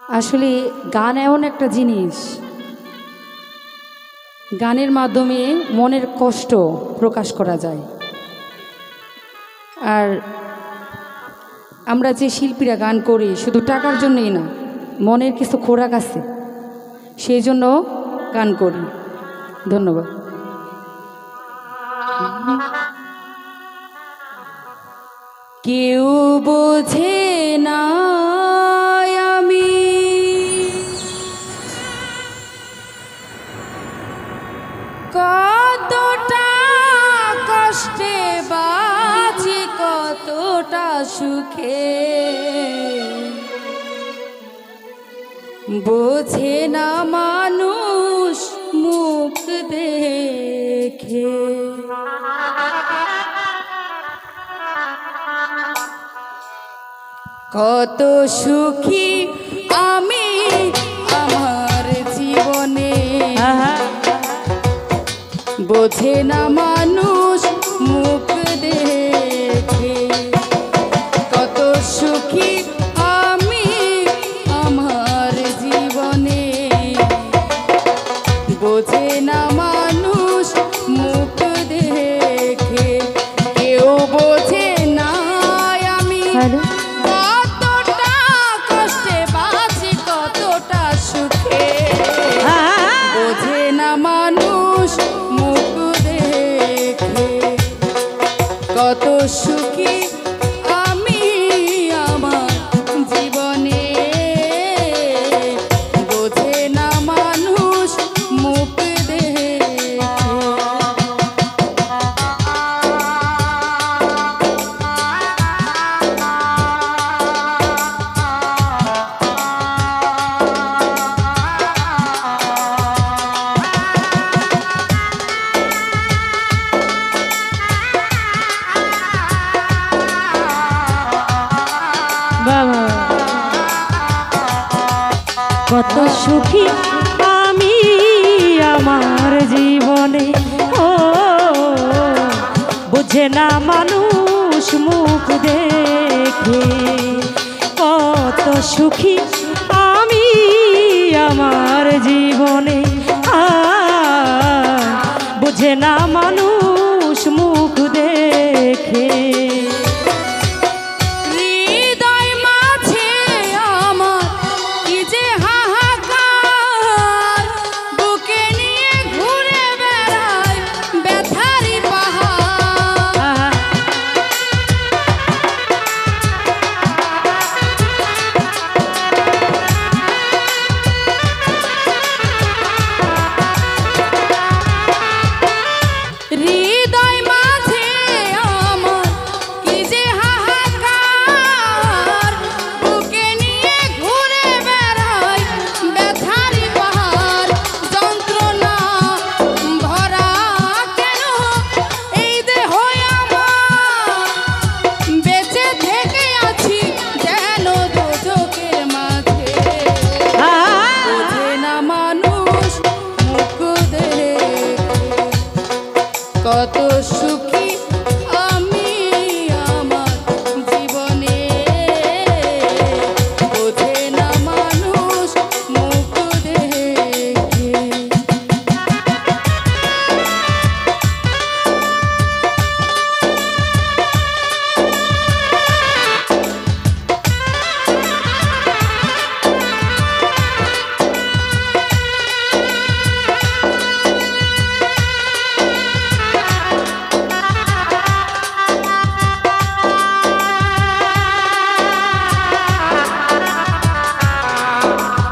আসলে গান এমন একটা জিনিস, গানের মাধ্যমে মনের কষ্ট প্রকাশ করা যায়। আর আমরা যে শিল্পীরা গান করি শুধু টাকার জন্যই না, মনের কিছু খোরাক আছে, সেই জন্য গান করি। ধন্যবাদ। কেউ বোঝে না আমি কতটা কষ্টে বাঁচি, কতটা সুখে, বোঝে না মানুষ মুখ দেখে। কত সুখী আমি আমার জীবনে, বোঝে না মানুষ মুখ দেখে। কত সুখী আমি আমার জীবনে, বোঝে না মানুষ মুখ দেখে। কেউ বোঝে না আমি কতটা কষ্টে বাঁচি, কতটা সুখে, বোঝে না মানুষ মুখ দেখে। কত সুখী আমি আমার জীবনে, বোঝে না মানুষ মুখ দেখে। কত সুখী আমি আমার জীবনে, ও বুঝে না মানুষ মুখ দেখে। কত সুখী আমি আমার জীবনে, বুঝে না মানুষ মুখ দেখে। কত সুখী আমি আমার জীবনে, বোঝে না মানুষ মুখ দেখে।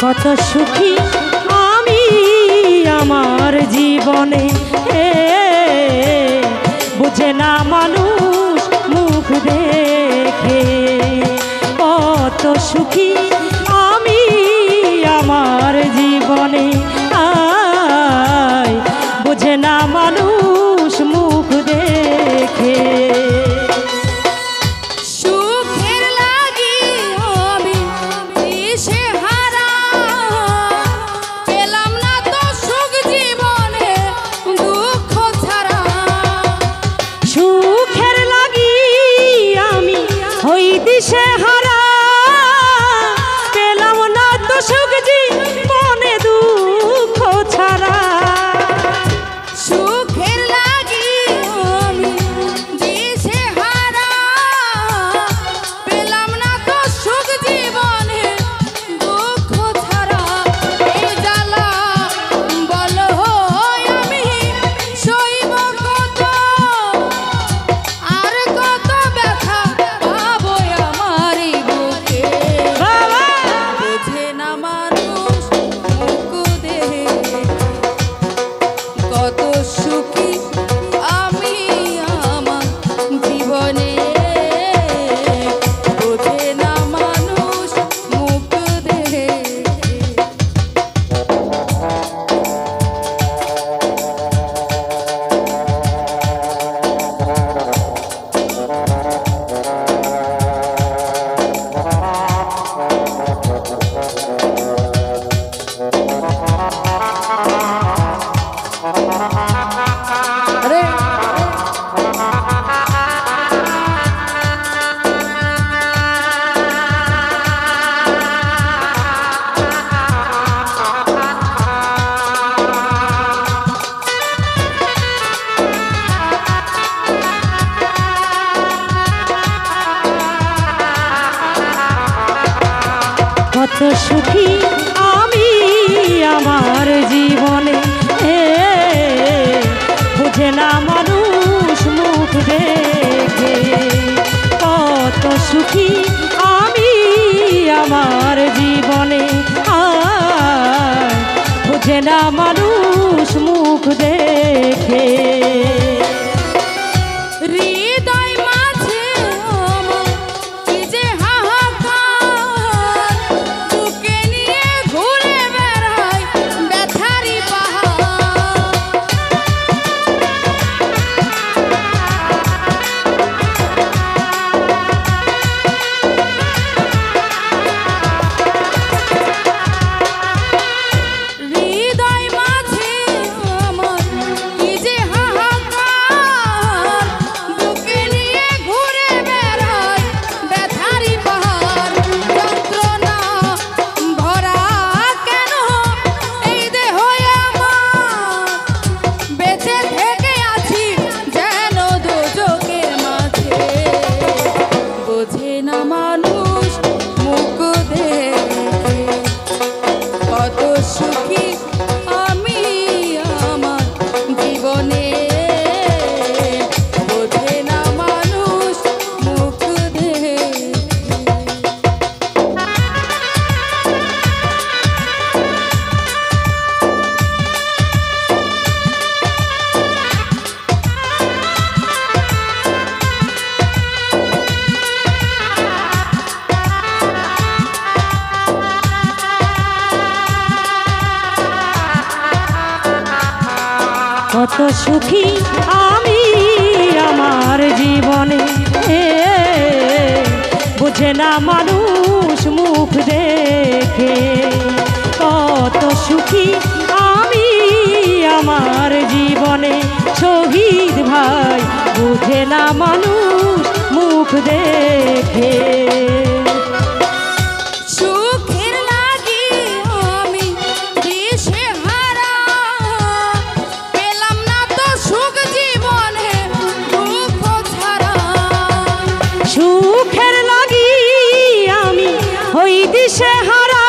কত সুখী আমি আমার জীবনে, বুঝে না মানুষ মুখ দেখে। কত সুখী আমি আমার জীবনে, বুঝে না মানুষ মুখ দেখে। দিশে হারা সুখ জীবনে দুঃখ ছাড়া। সুখের লাগি আমি দিশেহারা, পেলাম না তো সুখ জীবনে দুঃখ ছাড়া। এই জ্বালা বলো আমি সইব কত, আর কত ব্যথা পাবো আমার এই বুকে। বোঝে না মানুষ মুখ দেখে কত সুখী আমি আমার জীবনে। বোঝে না মানুষ মুখ দেখে। আরে কত সুখী আমি আমার জীবনে, বুঝে না মানুষ মুখ দেখে। কত সুখী আমি আমার জীবনে, বুঝে না মানুষ মুখ দেখে। হৃদয় মাঝে আমার কি যে হাহাকার, বুকে নিয়ে ঘুরে বেড়াই ব্যথারি পাহাড়। হৃদয় মাঝে আমার কি যে হাহাকার, বুকে নিয়ে ঘুরে বেড়াই ব্যথারি পাহাড়। যন্ত্রণা ভরা কেন এই দেহ আমার, বেঁচে থেকে আছি যেন দোজখের মাঝে। বোঝে না মানুষ মুখ দেখে কত সুখী আমি আমার জীবনে। বোঝে না মানুষ মুখ দেখে। কত সুখী আমি আমার জীবনে, বুঝে না মানুষ মুখ দেখে। কত সুখী আমি আমার জীবনে, শহীদ ভাই বুঝে না মানুষ মুখ দেখে। সুখের লাগি আমি দিশেহারা, পেলাম না তো সুখ জীবনে দুঃখ ছাড়া। সুখের লাগি আমি হই দিশেহারা,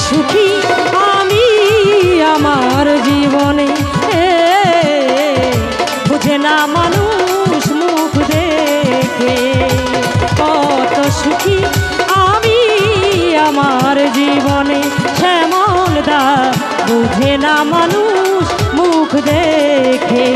সুখী আমি আমার জীবনে বুঝে না মানুষ মুখ দেখে কত সুখী আমি আমার জীবনে শ্যামল দা বুঝে না মানুষ মুখ দেখে।